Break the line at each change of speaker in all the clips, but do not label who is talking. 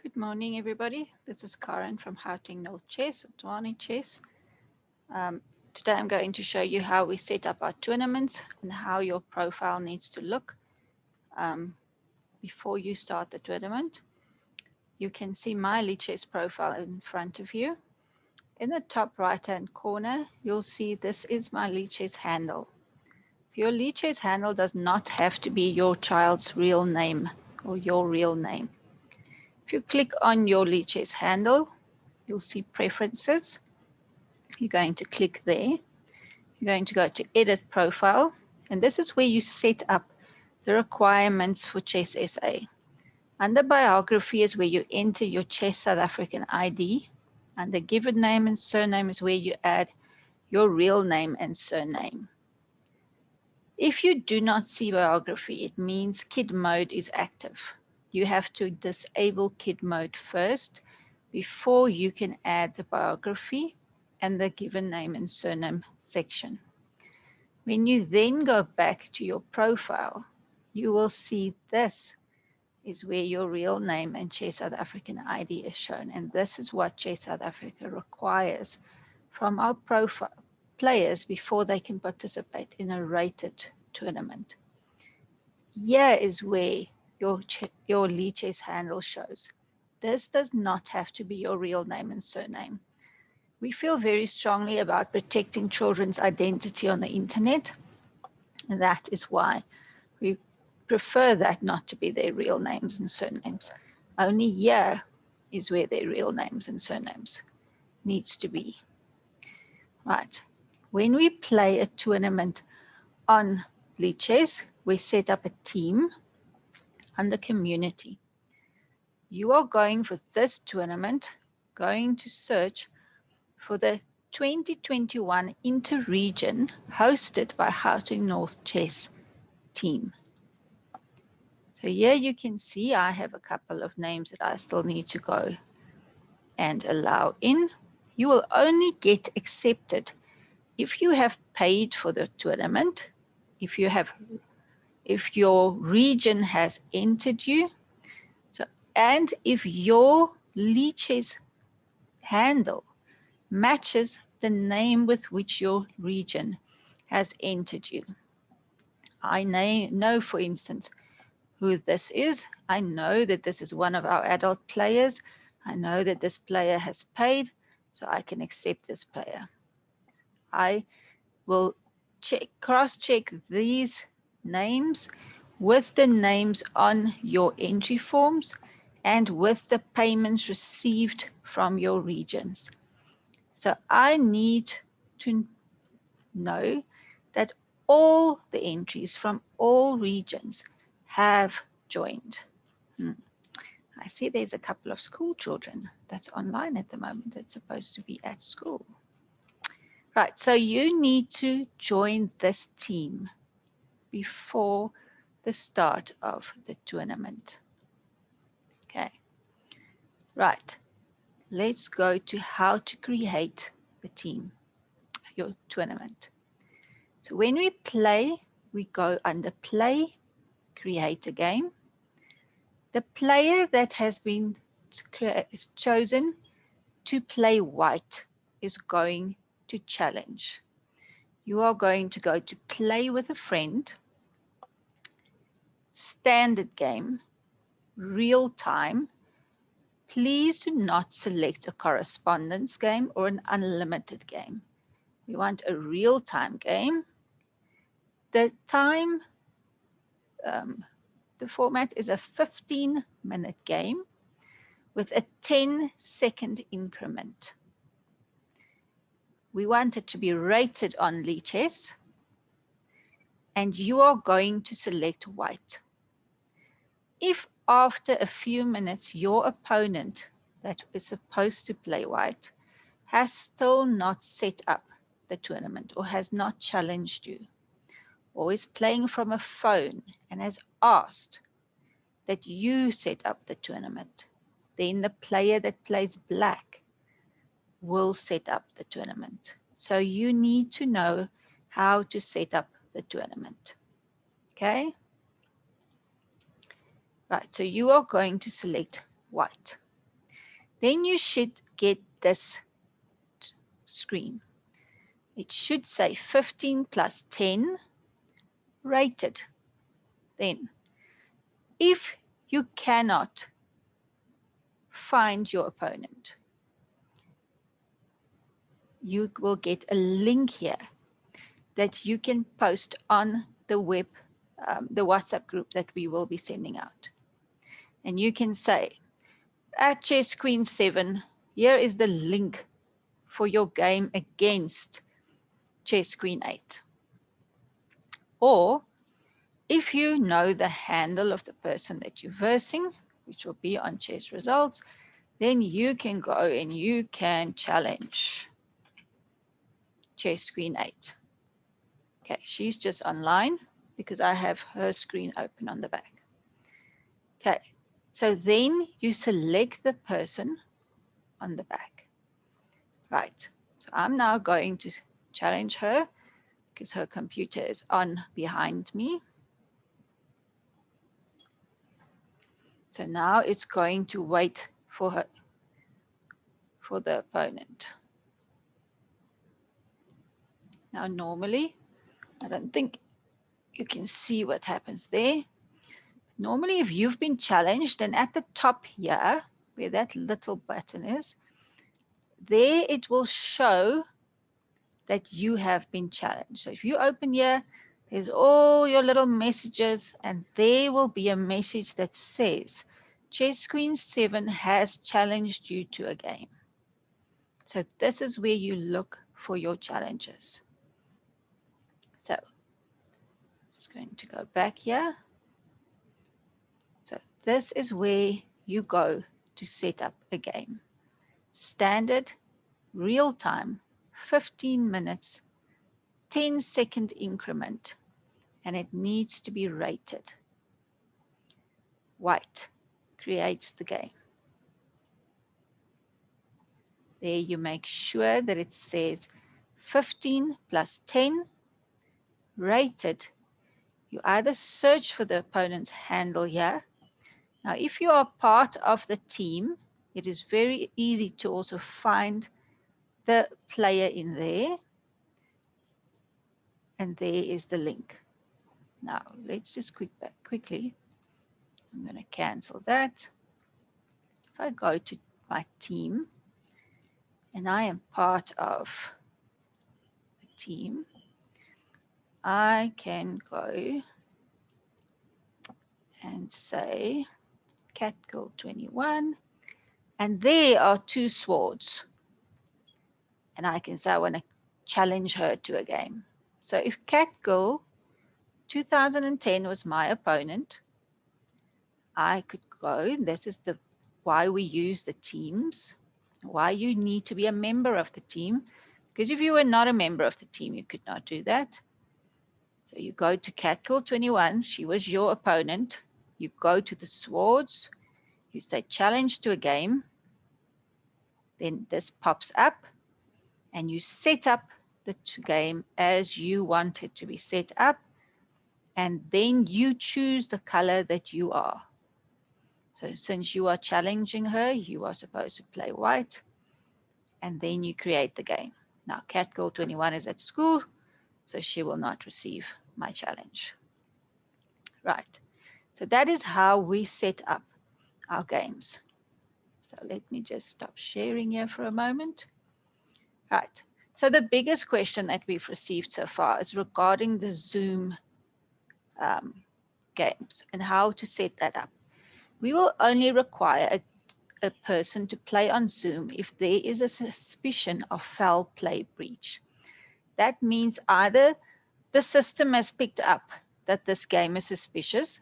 Good morning, everybody. This is Karen from Gauteng North Chess, or Tshwane Chess. Today I'm going to show you how we set up our tournaments and how your profile needs to look um, before you start the tournament. You can see my Lichess profile in front of you. In the top right-hand corner, you'll see this is my Lichess handle. Your Lichess handle does not have to be your child's real name or your real name. If you click on your Lichess handle, you'll see preferences. You're going to click there. You're going to go to edit profile, and this is where you set up the requirements for Chess SA. Under biography is where you enter your Chess South African ID. Under given name and surname is where you add your real name and surname. If you do not see biography, it means kid mode is active. You have to disable kid mode first before you can add the biography and the given name and surname section. When you then go back to your profile, you will see this is where your real name and Chess South African ID is shown. And this is what Chess South Africa requires from our profile players before they can participate in a rated tournament. Here is where your Lichess handle shows. This does not have to be your real name and surname. We feel very strongly about protecting children's identity on the internet, and that is why we prefer that not to be their real names and surnames. Only here is where their real names and surnames needs to be. Right. When we play a tournament on Lichess, we set up a team under community. You are going for this tournament, going to search for the 2021 Inter-Region hosted by Gauteng North Chess team. So here you can see I have a couple of names that I still need to go and allow in. You will only get accepted if you have paid for the tournament, if your region has entered you, and if your Lichess handle matches the name with which your region has entered you. I know, for instance, who this is. I know that this is one of our adult players. I know that this player has paid, so I can accept this player. I will cross-check these names with the names on your entry forms and with the payments received from your regions. So I need to know that all the entries from all regions have joined. I see there's a couple of school children that's online at the moment that's supposed to be at school. Right, so you need to join this team before the start of the tournament. Okay, right. Let's go to how to create the team, your tournament. So when we play, we go under play, create a game. The player that has been chosen to play white is going to challenge. You are going to go to play with a friend, standard game, real time. Please do not select a correspondence game or an unlimited game. We want a real-time game. The time, the format is a 15-minute game with a 10-second increment. We want it to be rated on Lichess, and you are going to select white. If after a few minutes your opponent that is supposed to play white has still not set up the tournament or has not challenged you, or is playing from a phone and has asked that you set up the tournament, then the player that plays black will set up the tournament. So you need to know how to set up the tournament. Okay? Right, so you are going to select white. then you should get this screen. It should say 15 plus 10 rated. Then, if you cannot find your opponent, you will get a link here that you can post on the web, the WhatsApp group that we will be sending out. And you can say, at Chess Queen 7, here is the link for your game against Chess Queen 8. Or if you know the handle of the person that you're versing, which will be on chess results, then you can go and you can challenge Chess Queen 8. Okay, she's just online because I have her screen open on the back. Okay, so then you select the person on the back. Right, so I'm now going to challenge her because her computer is on behind me. So now it's going to wait for her, for the opponent. Now normally, I don't think you can see what happens there. Normally, if you've been challenged, then at the top here, where that little button is, there it will show that you have been challenged. So if you open here, there's all your little messages, and there will be a message that says, Chess Queen 7 has challenged you to a game. So this is where you look for your challenges. So I'm just going to go back here. So this is where you go to set up a game. Standard, real time, 15 minutes, 10-second increment, and it needs to be rated. White creates the game. There you make sure that it says 15 plus 10 rated. You either search for the opponent's handle here. Now, if you are part of the team, it is very easy to also find the player in there. And there is the link. Now, let's just quickly. I'm going to cancel that. If I go to my team, and I am part of the team, I can go and say Catgirl 21, and there are 2 swords. And I can say I want to challenge her to a game. So if Catgirl 2010 was my opponent, I could go, this is the why we use the teams, why you need to be a member of the team, because if you were not a member of the team, you could not do that. So you go to Catgirl 21, she was your opponent, you go to the swords, you say challenge to a game, then this pops up, and you set up the game as you want it to be set up, and then you choose the color that you are. So since you are challenging her, you are supposed to play white, and then you create the game. Now, Catgirl 21 is at school, so she will not receive my challenge. Right, so that is how we set up our games. So let me just stop sharing here for a moment. Right, so the biggest question that we've received so far is regarding the Zoom games and how to set that up. We will only require a person to play on Zoom if there is a suspicion of foul play breach. That means either the system has picked up that this game is suspicious,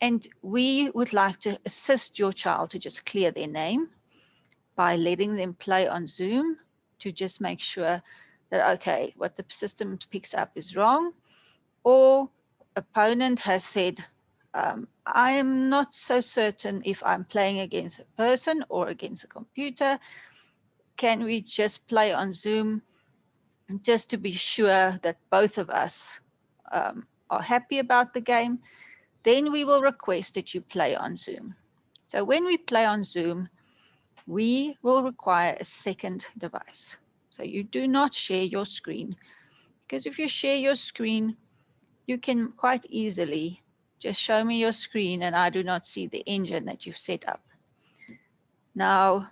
and we would like to assist your child to just clear their name by letting them play on Zoom to just make sure that, okay, what the system picks up is wrong, or opponent has said, I am not so certain if I'm playing against a person or against a computer. Can we just play on Zoom just to be sure that both of us are happy about the game? Then we will request that you play on Zoom. So when we play on Zoom, we will require a second device. So you do not share your screen, because if you share your screen, you can quite easily just show me your screen and I do not see the engine that you've set up. Now,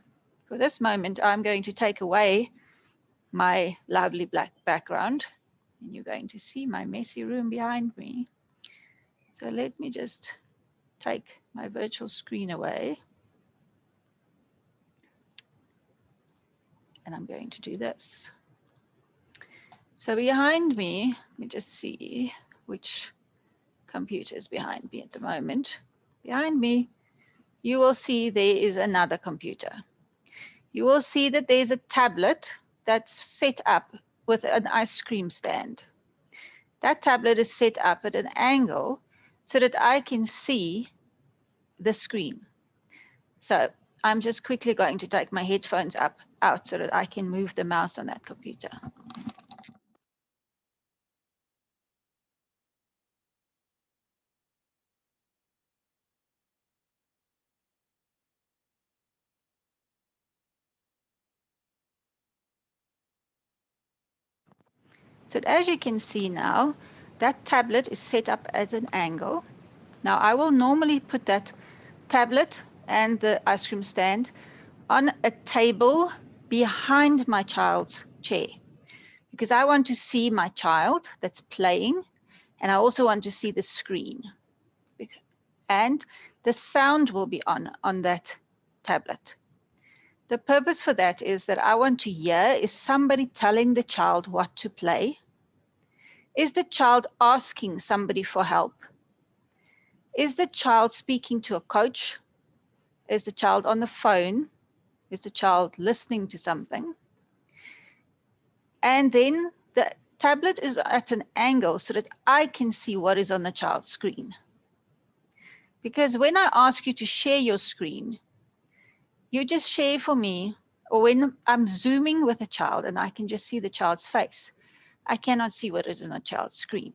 for this moment, I'm going to take away my lovely black background, and you're going to see my messy room behind me. So let me just take my virtual screen away. And I'm going to do this. So behind me, let me just see which computer is behind me at the moment. Behind me, you will see there is another computer. You will see that there's a tablet that's set up with an ice cream stand. That tablet is set up at an angle so that I can see the screen. So I'm just quickly going to take my headphones out so that I can move the mouse on that computer. So as you can see now, that tablet is set up as an angle. Now I will normally put that tablet and the ice cream stand on a table behind my child's chair, because I want to see my child that's playing, and I also want to see the screen. And the sound will be on that tablet. The purpose for that is that I want to hear, is somebody telling the child what to play? Is the child asking somebody for help? Is the child speaking to a coach? Is the child on the phone? Is the child listening to something? And then the tablet is at an angle so that I can see what is on the child's screen. Because when I ask you to share your screen, you just share for me, or when I'm zooming with a child and I can just see the child's face, I cannot see what is on the child's screen.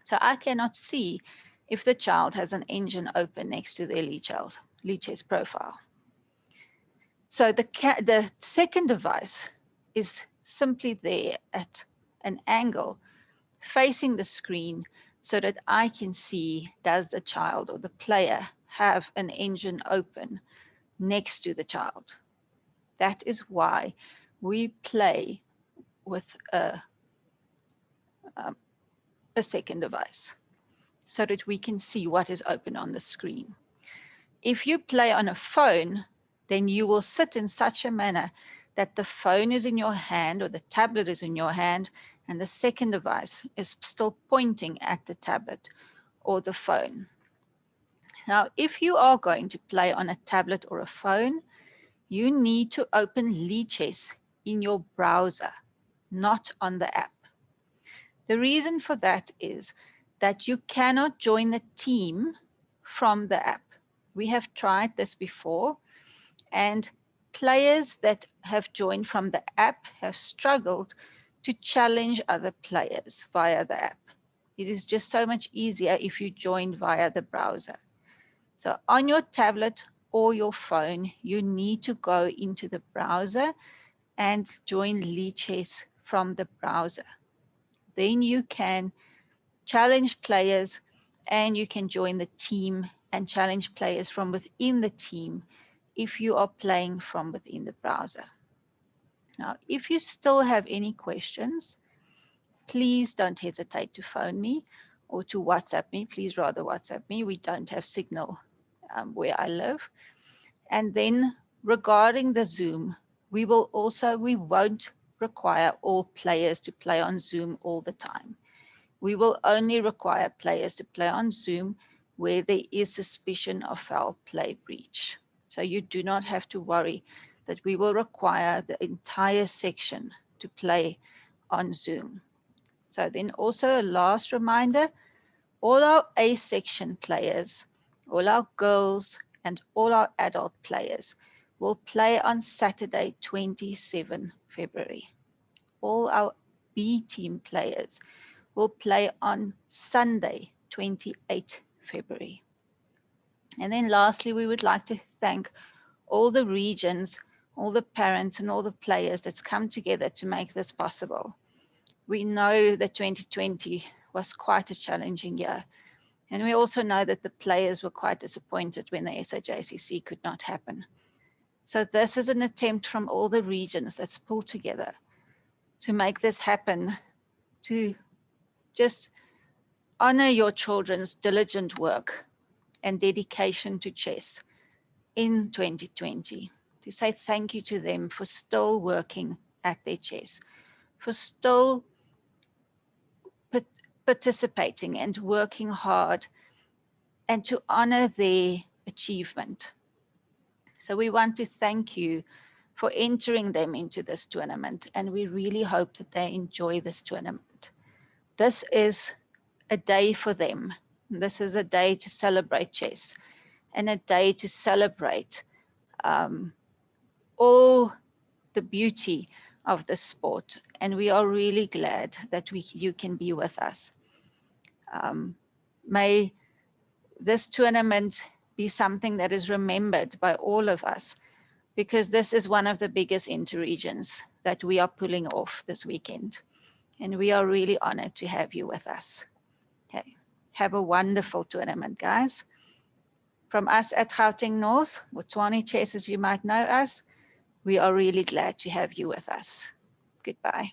So I cannot see if the child has an engine open next to their Lichess profile. So the second device is simply there at an angle facing the screen so that I can see, does the child or the player have an engine open next to the child? That is why we play with a second device, so that we can see what is open on the screen. If you play on a phone, then you will sit in such a manner that the phone is in your hand or the tablet is in your hand, and the second device is still pointing at the tablet or the phone. Now, if you are going to play on a tablet or a phone, you need to open Lichess in your browser, not on the app. The reason for that is that you cannot join the team from the app. We have tried this before, and players that have joined from the app have struggled to challenge other players via the app. It is just so much easier if you join via the browser. So on your tablet or your phone, you need to go into the browser and join Lichess from the browser. Then you can challenge players and you can join the team and challenge players from within the team if you are playing from within the browser. Now, if you still have any questions, please don't hesitate to phone me or to WhatsApp me. Please rather WhatsApp me. We don't have signal where I live. And then regarding the Zoom, we won't require all players to play on Zoom all the time. We will only require players to play on Zoom where there is suspicion of foul play breach. So you do not have to worry that we will require the entire section to play on Zoom. So then also a last reminder, all our A section players, all our girls and all our adult players will play on Saturday, 27 February. All our B team players will play on Sunday, 28 February. And then lastly, we would like to thank all the regions, all the parents and all the players that's come together to make this possible. We know that 2020 was quite a challenging year. And we also know that the players were quite disappointed when the SAJCC could not happen. So this is an attempt from all the regions that's pulled together to make this happen, to just honor your children's diligent work and dedication to chess in 2020, to say thank you to them for still working at their chess, for still participating and working hard, and to honor their achievement. So we want to thank you for entering them into this tournament, and we really hope that they enjoy this tournament. This is a day for them. This is a day to celebrate chess and a day to celebrate all the beauty of the sport. And we are really glad that you can be with us. May this tournament be something that is remembered by all of us, because this is one of the biggest interregions that we are pulling off this weekend. And we are really honored to have you with us. Okay. Have a wonderful tournament, guys. From us at Gauteng North, or Tshwane Chess as you might know us, we are really glad to have you with us. Goodbye.